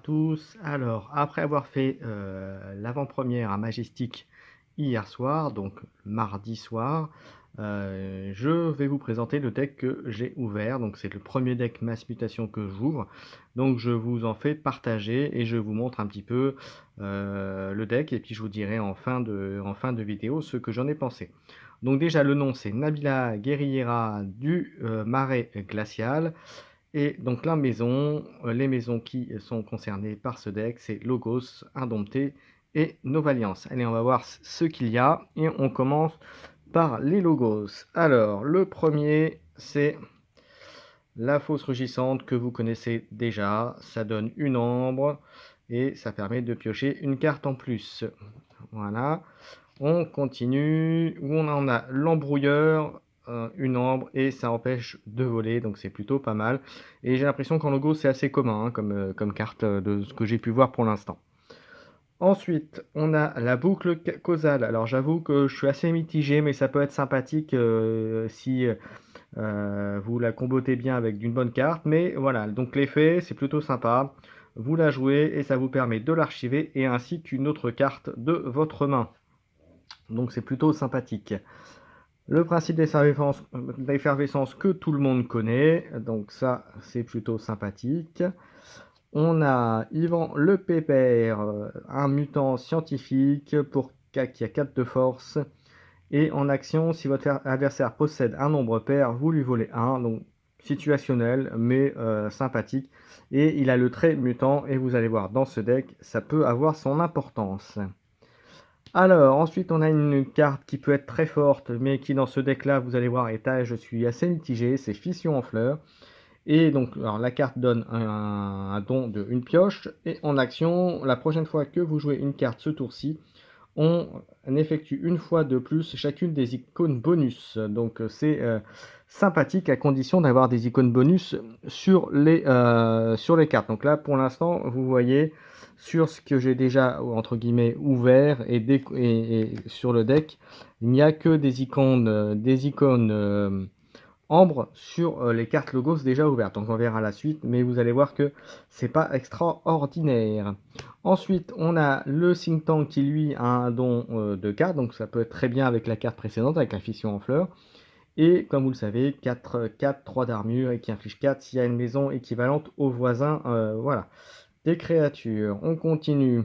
tous. Alors, après avoir fait l'avant-première à Majestic hier soir, donc mardi soir, je vais vous présenter le deck que j'ai ouvert. Donc, c'est le premier deck Mass Mutation que j'ouvre. Donc, je vous en fais partager et je vous montre un petit peu le deck. Et puis, je vous dirai en fin de vidéo ce que j'en ai pensé. Donc, déjà, le nom, c'est Nabila Guerriera du Marais Glacial. Et donc la maison, les maisons qui sont concernées par ce deck, c'est Logos, Indompté et Novaliance. Allez, on va voir ce qu'il y a et on commence par les Logos. Alors, le premier, c'est la fausse rugissante que vous connaissez déjà. Ça donne une ambre et ça permet de piocher une carte en plus. Voilà. On continue, où on en a l'embrouilleur, une ambre, et ça empêche de voler, donc c'est plutôt pas mal. Et j'ai l'impression qu'en logo c'est assez commun comme carte de ce que j'ai pu voir pour l'instant. Ensuite, on a la boucle causale. Alors j'avoue que je suis assez mitigé, mais ça peut être sympathique si vous la combotez bien avec d'une bonne carte. Mais voilà, donc l'effet c'est plutôt sympa. Vous la jouez et ça vous permet de l'archiver et ainsi qu'une autre carte de votre main. Donc c'est plutôt sympathique. Le principe d'effervescence que tout le monde connaît, donc ça c'est plutôt sympathique. On a Yvan le Pépère, un mutant scientifique qui a 4 de force. Et en action, si votre adversaire possède un nombre pair, vous lui volez un. Donc situationnel mais sympathique. Et il a le trait mutant et vous allez voir dans ce deck, ça peut avoir son importance. Alors, ensuite, on a une carte qui peut être très forte, mais qui dans ce deck-là, vous allez voir, je suis assez mitigé, c'est Fission en fleurs. Et donc, alors, la carte donne un don de une pioche, et en action, la prochaine fois que vous jouez une carte ce tour-ci, on effectue une fois de plus chacune des icônes bonus. Donc c'est sympathique à condition d'avoir des icônes bonus sur les cartes. Donc là pour l'instant vous voyez sur ce que j'ai déjà entre guillemets ouvert et sur le deck, il n'y a que des icônes ambre sur les cartes logos déjà ouvertes. Donc on verra la suite, mais vous allez voir que c'est pas extraordinaire. Ensuite, on a le think tank qui lui a un don de cartes, donc ça peut être très bien avec la carte précédente, avec la fission en fleurs. Et comme vous le savez, 4, 3 d'armure et qui inflige 4 s'il y a une maison équivalente au voisin. Voilà. Des créatures. On continue.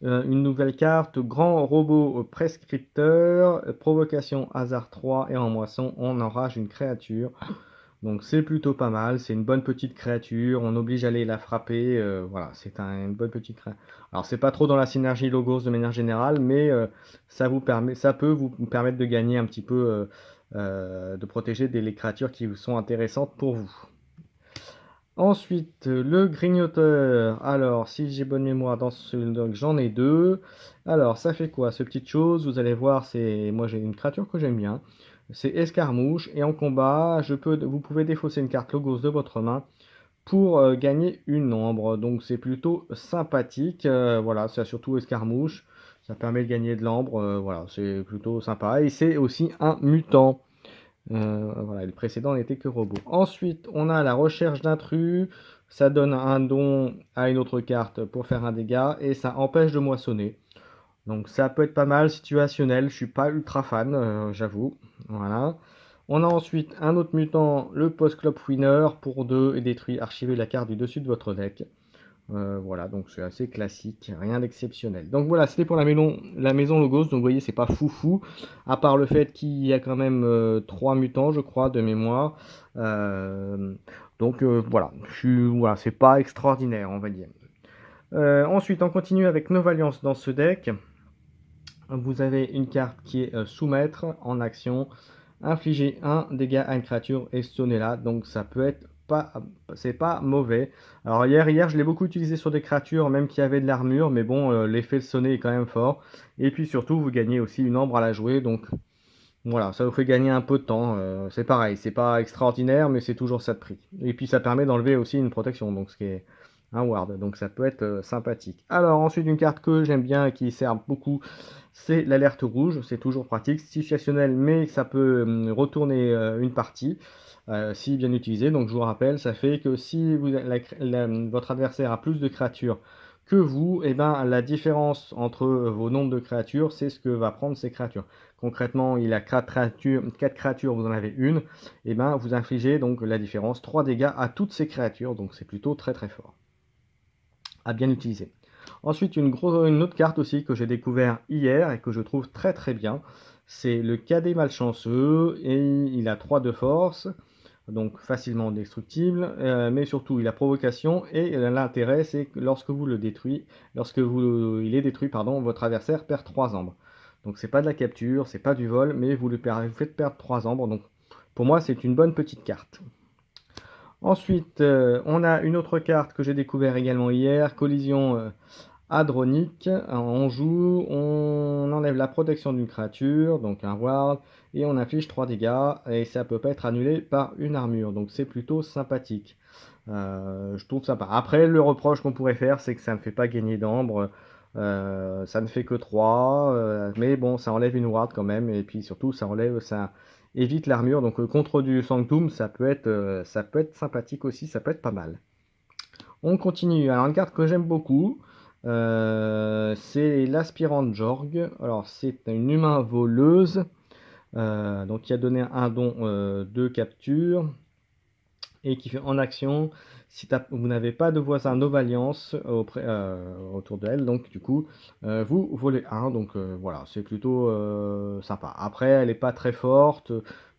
Une nouvelle carte, grand robot prescripteur, provocation hasard 3 et en moisson on enrage une créature. Donc c'est plutôt pas mal, c'est une bonne petite créature, on oblige à aller la frapper, voilà, c'est une bonne petite créature. Alors c'est pas trop dans la synergie logos de manière générale, mais ça peut vous permettre de gagner un petit peu, de protéger les créatures qui sont intéressantes pour vous. Ensuite, le grignoteur. Alors, si j'ai bonne mémoire dans ce donc j'en ai deux. Alors, ça fait quoi, ce petite chose? Vous allez voir, moi j'ai une créature que j'aime bien. C'est escarmouche. Et en combat, vous pouvez défausser une carte logos de votre main pour gagner une ombre. Donc c'est plutôt sympathique. Voilà, c'est surtout escarmouche. Ça permet de gagner de l'ambre. Voilà, c'est plutôt sympa. Et c'est aussi un mutant. Voilà, le précédent n'était que robot. Ensuite, on a la recherche d'intrus. Ça donne un don à une autre carte pour faire un dégât et ça empêche de moissonner. Donc ça peut être pas mal situationnel. Je suis pas ultra fan, j'avoue. Voilà. On a ensuite un autre mutant, le post-club winner pour 2 et détruit, archiver la carte du dessus de votre deck. Voilà, donc c'est assez classique, rien d'exceptionnel. Donc voilà, c'était pour la maison Logos. Donc vous voyez, c'est pas foufou, à part le fait qu'il y a quand même 3 mutants, je crois, de mémoire. Donc voilà, voilà, c'est pas extraordinaire, on va dire. Ensuite, on continue avec Novaliance dans ce deck. Vous avez une carte qui est soumettre en action, infliger un dégât à une créature et sonner là. Donc ça peut être c'est pas mauvais. Alors hier je l'ai beaucoup utilisé sur des créatures même qui avaient de l'armure, mais bon l'effet de sonner est quand même fort. Et puis surtout vous gagnez aussi une ambre à la jouer, donc voilà, ça vous fait gagner un peu de temps. C'est pareil, c'est pas extraordinaire, mais c'est toujours ça de prix. Et puis ça permet d'enlever aussi une protection, donc ce qui est un ward, donc ça peut être sympathique. Alors ensuite, une carte que j'aime bien et qui sert beaucoup, c'est l'alerte rouge. C'est toujours pratique, situationnel, mais ça peut retourner une partie si bien utilisé. Donc je vous rappelle, ça fait que si votre adversaire a plus de créatures que vous, et ben la différence entre vos nombres de créatures, c'est ce que va prendre ces créatures. Concrètement, il a 4 créatures, vous en avez une, et ben vous infligez donc la différence, 3 dégâts à toutes ces créatures, donc c'est plutôt très très fort à bien utiliser. Ensuite, une autre carte aussi que j'ai découvert hier et que je trouve très très bien, c'est le cadet malchanceux, et il a 3 de force, donc facilement destructible, mais surtout il a provocation, et l'intérêt c'est que lorsque vous le détruisez, il est détruit, pardon, votre adversaire perd 3 ambres. Donc c'est pas de la capture, c'est pas du vol, mais vous faites perdre 3 ambres, donc pour moi c'est une bonne petite carte. Ensuite, on a une autre carte que j'ai découvert également hier, collision hadronique. On joue, on enlève la protection d'une créature, donc un ward, et on inflige 3 dégâts, et ça peut pas être annulé par une armure, donc c'est plutôt sympathique. Je trouve sympa. Après, le reproche qu'on pourrait faire, c'est que ça ne fait pas gagner d'ambre, ça ne fait que 3, mais bon, ça enlève une ward quand même, et puis surtout, ça évite l'armure, donc contre du Sanctum, ça peut être sympathique aussi, ça peut être pas mal. On continue. Alors, une carte que j'aime beaucoup, c'est l'aspirante Jorg. Alors, c'est une humain voleuse, donc qui a donné un don de capture, et qui fait en action, si vous n'avez pas de voisin Novalliance autour d'elle, donc du coup, vous volez un, donc voilà, c'est plutôt sympa. Après, elle n'est pas très forte,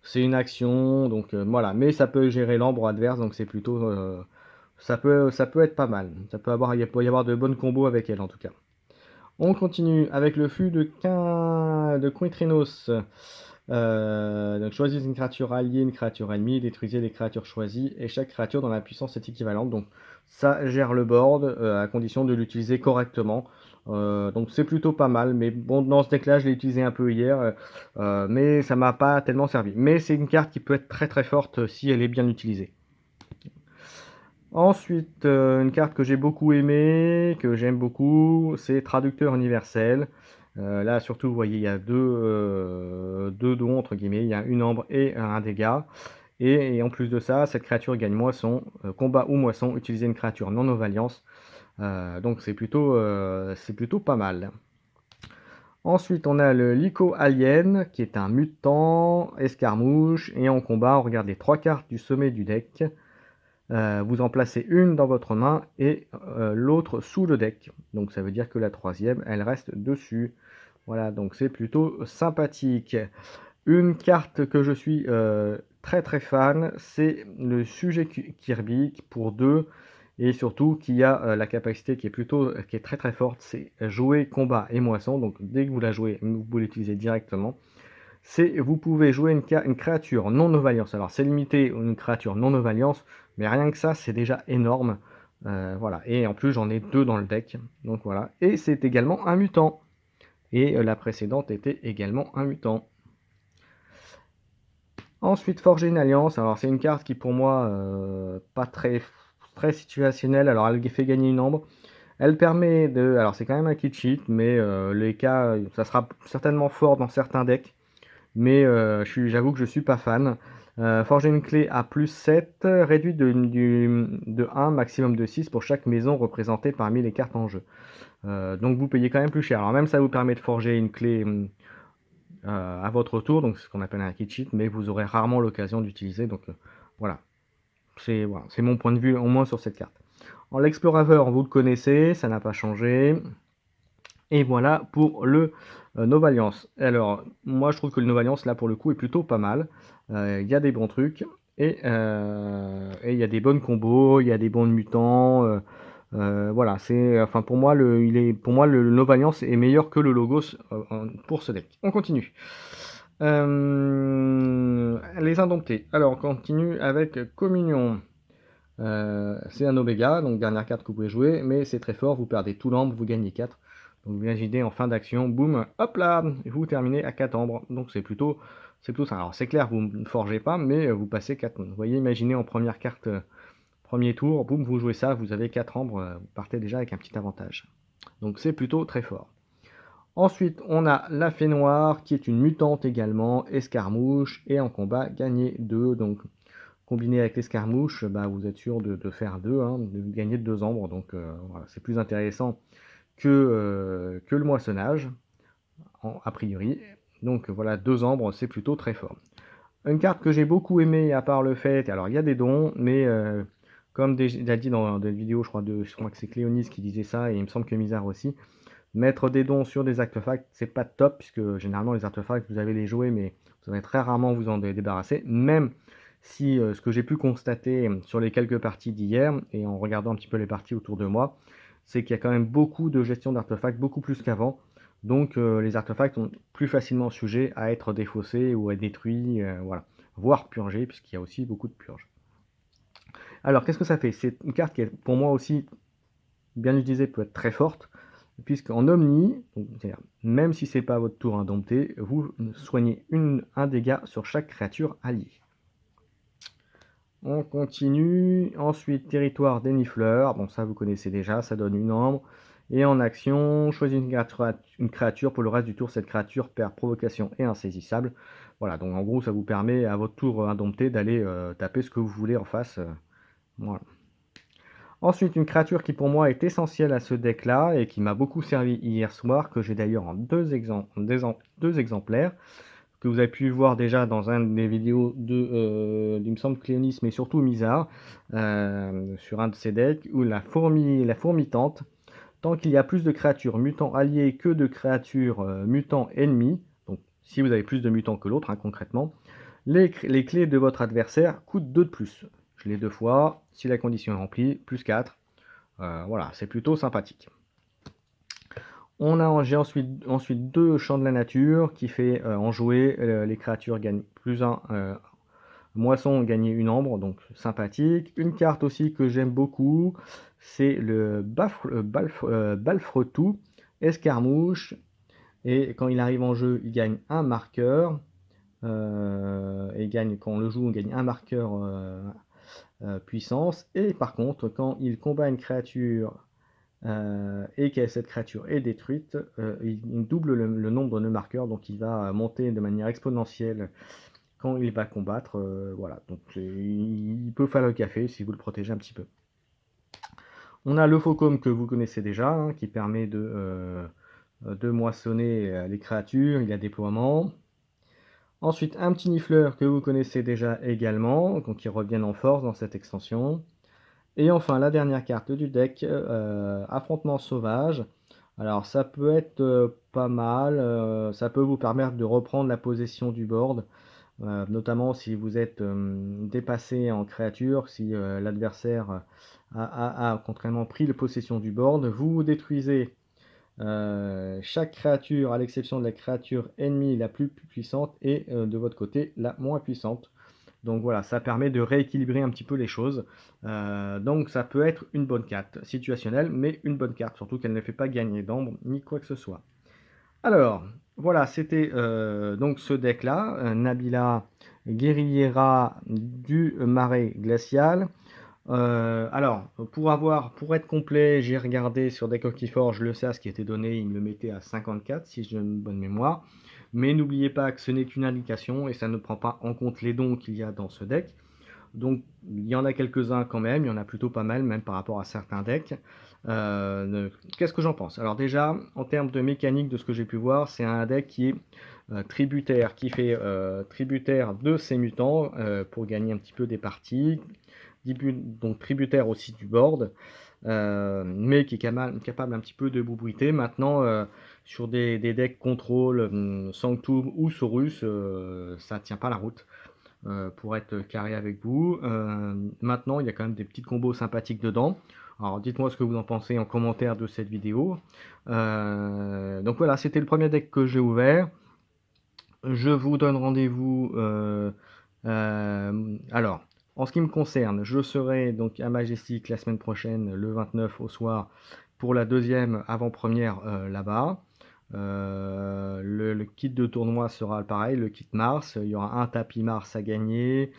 c'est une action, donc voilà, mais ça peut gérer l'ambre adverse, donc c'est plutôt, ça peut être pas mal. Il peut y avoir de bonnes combos avec elle en tout cas. On continue avec le flux de Quintrinos. Donc choisissez une créature alliée, une créature ennemie, détruisez les créatures choisies, et chaque créature dont la puissance est équivalente. Donc ça gère le board à condition de l'utiliser correctement. Donc c'est plutôt pas mal, mais bon, dans ce deck là je l'ai utilisé un peu hier, mais ça m'a pas tellement servi. Mais c'est une carte qui peut être très très forte si elle est bien utilisée. Ensuite, une carte que j'ai beaucoup aimée, que j'aime beaucoup, c'est Traducteur universel. Là, surtout, vous voyez, il y a deux dons, entre guillemets. Il y a une ambre et un dégât. Et en plus de ça, cette créature gagne moisson, combat ou moisson, utiliser une créature non Novalliance. Donc c'est plutôt pas mal. Ensuite, on a le Lyco Alien, qui est un mutant escarmouche. Et en combat, on regarde les 3 cartes du sommet du deck. Vous en placez une dans votre main et l'autre sous le deck. Donc ça veut dire que la troisième, elle reste dessus. Voilà, donc c'est plutôt sympathique. Une carte que je suis très très fan, c'est le sujet Kirby pour 2, et surtout qui a la capacité qui est très très forte, c'est jouer combat et moisson. Donc dès que vous la jouez, vous l'utilisez directement. Vous pouvez jouer une créature non Novalliance. Alors c'est limité une créature non Novalliance, mais rien que ça, c'est déjà énorme. Voilà. Et en plus, j'en ai 2 dans le deck. Donc voilà. Et c'est également un mutant. Et la précédente était également un mutant. Ensuite, Forger une alliance. Alors c'est une carte qui pour moi, pas très situationnelle. Alors elle fait gagner une ambre. Elle permet de... Alors c'est quand même un kit sheet, mais les cas, ça sera certainement fort dans certains decks. Mais j'avoue que je suis pas fan. Forger une clé à plus 7, réduit de 1, maximum de 6 pour chaque maison représentée parmi les cartes en jeu. Donc vous payez quand même plus cher. Alors même ça vous permet de forger une clé à votre tour, donc c'est ce qu'on appelle un kit sheet, mais vous aurez rarement l'occasion d'utiliser. Donc voilà, voilà, c'est mon point de vue au moins sur cette carte. En l'explorateur, vous le connaissez, ça n'a pas changé. Et voilà pour le Novalliance. Alors, moi je trouve que le Novalliance, là pour le coup, est plutôt pas mal. Il y a des bons trucs, et il y a des bonnes combos, il y a des bons mutants. Voilà, enfin pour moi le Novalliance est meilleur que le Logos pour ce deck. On continue. Les Indomptés. Alors, on continue avec Communion. C'est un Oméga, donc dernière carte que vous pouvez jouer, mais c'est très fort, vous perdez tout l'ambre, vous gagnez 4. Donc vous imaginez en fin d'action, boum, hop là, vous terminez à 4 ambres. Donc c'est plutôt ça. Alors c'est clair, vous ne forgez pas, mais vous passez 4. Vous voyez, imaginez en première carte, Premier tour, boum, vous jouez ça, vous avez 4 ambres, vous partez déjà avec un petit avantage. Donc c'est plutôt très fort. Ensuite, on a la fée noire qui est une mutante également, escarmouche, et en combat, gagner 2. Donc combiné avec l'escarmouche, bah, vous êtes sûr de faire 2, hein, de gagner 2 ambres. Donc voilà, c'est plus intéressant que le moissonnage, a priori. Donc voilà, 2 ambres, c'est plutôt très fort. Une carte que j'ai beaucoup aimée, à part le fait, alors il y a des dons, mais comme déjà dit dans des vidéos, je crois que c'est Cléonis qui disait ça, et il me semble que Mizar aussi, mettre des dons sur des artefacts, c'est pas top, puisque généralement les artefacts, vous allez les jouer, mais vous allez très rarement vous en débarrasser, même si ce que j'ai pu constater sur les quelques parties d'hier, et en regardant un petit peu les parties autour de moi, c'est qu'il y a quand même beaucoup de gestion d'artefacts, beaucoup plus qu'avant. Donc les artefacts sont plus facilement sujets à être défaussés ou à détruits, voilà, voire purgés, puisqu'il y a aussi beaucoup de purges. Alors qu'est-ce que ça fait? C'est une carte qui est pour moi aussi, bien utilisée, peut être très forte, puisqu'en Omni, donc, même si c'est pas votre tour indompté, vous soignez un dégât sur chaque créature alliée. On continue. Ensuite, territoire dénifleur. Bon, ça vous connaissez déjà, ça donne une ambre. Et en action, choisis une créature. Pour le reste du tour, cette créature perd provocation et insaisissable. Voilà, donc en gros, ça vous permet à votre tour indompté d'aller taper ce que vous voulez en face. Voilà. Ensuite, une créature qui pour moi est essentielle à ce deck-là et qui m'a beaucoup servi hier soir, que j'ai d'ailleurs en deux exemplaires, que vous avez pu voir déjà dans un des vidéos il me semble Cléonis, mais surtout Mizar, sur un de ces decks, où la fourmitante, tant qu'il y a plus de créatures mutants alliés que de créatures mutants ennemis, donc si vous avez plus de mutants que l'autre, hein, concrètement, les clés de votre adversaire coûtent 2 de plus. Je l'ai 2 fois, si la condition est remplie, plus 4. Voilà, c'est plutôt sympathique. J'ai ensuite 2 champs de la nature qui fait en jouer, les créatures gagnent plus 1, moisson gagner une ambre, donc sympathique. Une carte aussi que j'aime beaucoup, c'est le Balfretou, escarmouche, et quand il arrive en jeu, il gagne un marqueur, quand on le joue, on gagne un marqueur puissance, et par contre, quand il combat une créature et que cette créature est détruite, il double le nombre de marqueurs, donc il va monter de manière exponentielle quand il va combattre. Voilà, donc il peut faire le café si vous le protégez un petit peu. On a le Faucom que vous connaissez déjà, hein, qui permet de moissonner les créatures, il y a déploiement. Ensuite, un petit nifleur que vous connaissez déjà également, donc qui reviennent en force dans cette extension. Et enfin, la dernière carte du deck, affrontement sauvage. Alors ça peut être pas mal, ça peut vous permettre de reprendre la possession du board, notamment si vous êtes dépassé en créature, si l'adversaire a contrairement pris la possession du board, vous détruisez chaque créature à l'exception de la créature ennemie la plus puissante et de votre côté la moins puissante. Donc voilà, ça permet de rééquilibrer un petit peu les choses. Donc ça peut être une bonne carte situationnelle, mais une bonne carte, surtout qu'elle ne fait pas gagner d'ambre ni quoi que ce soit. Alors, voilà, c'était donc ce deck-là, Nabila Guerriera du Marais Glacial. Alors, pour être complet, j'ai regardé sur Deck of Keyforge le CA, ce qui était donné, il me le mettait à 54, si j'ai une bonne mémoire. Mais n'oubliez pas que ce n'est qu'une indication et ça ne prend pas en compte les dons qu'il y a dans ce deck. Donc, il y en a quelques-uns quand même, il y en a plutôt pas mal, même par rapport à certains decks. Qu'est-ce que j'en pense? Alors déjà, en termes de mécanique, de ce que j'ai pu voir, c'est un deck qui est tributaire, qui fait tributaire de ses mutants pour gagner un petit peu des parties, donc tributaire aussi du board, mais qui est capable un petit peu de boubriter. Maintenant, sur des decks contrôle, Sanctum ou Saurus, ça tient pas la route. Pour être carré avec vous. Maintenant, il y a quand même des petites combos sympathiques dedans. Alors dites-moi ce que vous en pensez en commentaire de cette vidéo. Donc voilà, c'était le premier deck que j'ai ouvert. Je vous donne rendez-vous. Alors, en ce qui me concerne, je serai donc à Majestic la semaine prochaine, le 29 au soir, pour la deuxième avant-première là-bas. Le kit de tournoi sera pareil, le kit Mars. Il y aura un tapis Mars à gagner,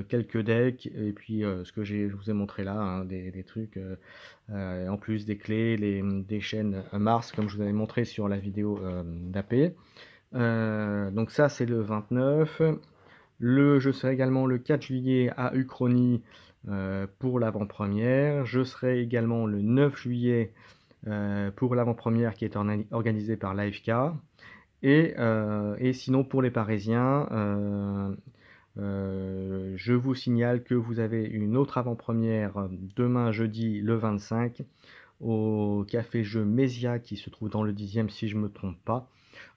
quelques decks et puis, ce que je vous ai montré là, hein, des trucs, en plus des clés, des chaînes Mars comme je vous avais montré sur la vidéo, d'AP. Donc ça c'est le 29. Je serai également le 4 juillet à Uchronie, pour l'avant-première. Je serai également le 9 juillet pour l'avant-première qui est organisée par l'AFK. Et sinon pour les Parisiens, je vous signale que vous avez une autre avant-première demain jeudi le 25 au café jeu Mésia qui se trouve dans le 10e si je ne me trompe pas.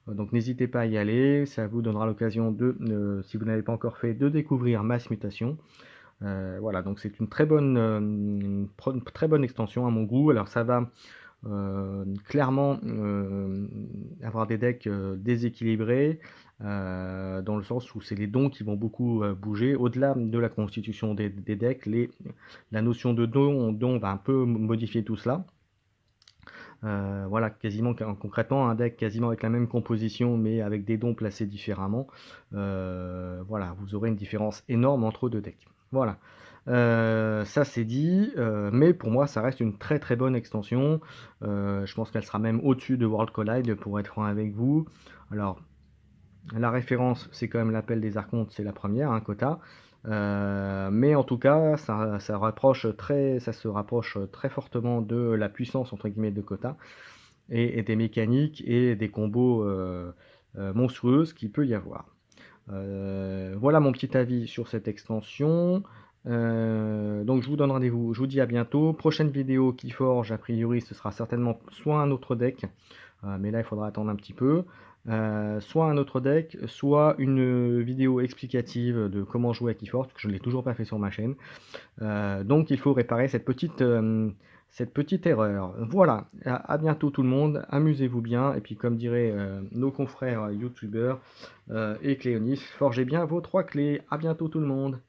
Donc n'hésitez pas à y aller, ça vous donnera l'occasion de, si vous n'avez pas encore fait, de découvrir Mass Mutation. Voilà, donc c'est une très bonne extension à mon goût. Alors ça va clairement avoir des decks déséquilibrés, dans le sens où c'est les dons qui vont beaucoup bouger. Au-delà de la constitution des decks, la notion de don va un peu modifier tout cela. Voilà, quasiment concrètement un deck quasiment avec la même composition mais avec des dons placés différemment. Voilà, vous aurez une différence énorme entre deux decks. Voilà. Ça c'est dit, mais pour moi ça reste une très très bonne extension. Je pense qu'elle sera même au-dessus de World Collide pour être franc avec vous. Alors la référence c'est quand même l'appel des archontes, c'est la première, hein, Kota. Mais en tout cas ça se rapproche très fortement de la puissance entre guillemets de Kota et des mécaniques et des combos monstrueuses qu'il peut y avoir. Voilà mon petit avis sur cette extension. Donc je vous donne rendez-vous, je vous dis à bientôt. Prochaine vidéo qui forge, a priori ce sera certainement soit un autre deck, mais là il faudra attendre un petit peu, soit un autre deck, soit une vidéo explicative de comment jouer à Keyforge, parce que je ne l'ai toujours pas fait sur ma chaîne. Donc il faut réparer cette petite erreur. Voilà, à bientôt tout le monde, amusez-vous bien, et puis comme diraient nos confrères youtubeurs et Cléonis, forgez bien vos 3 clés. À bientôt tout le monde.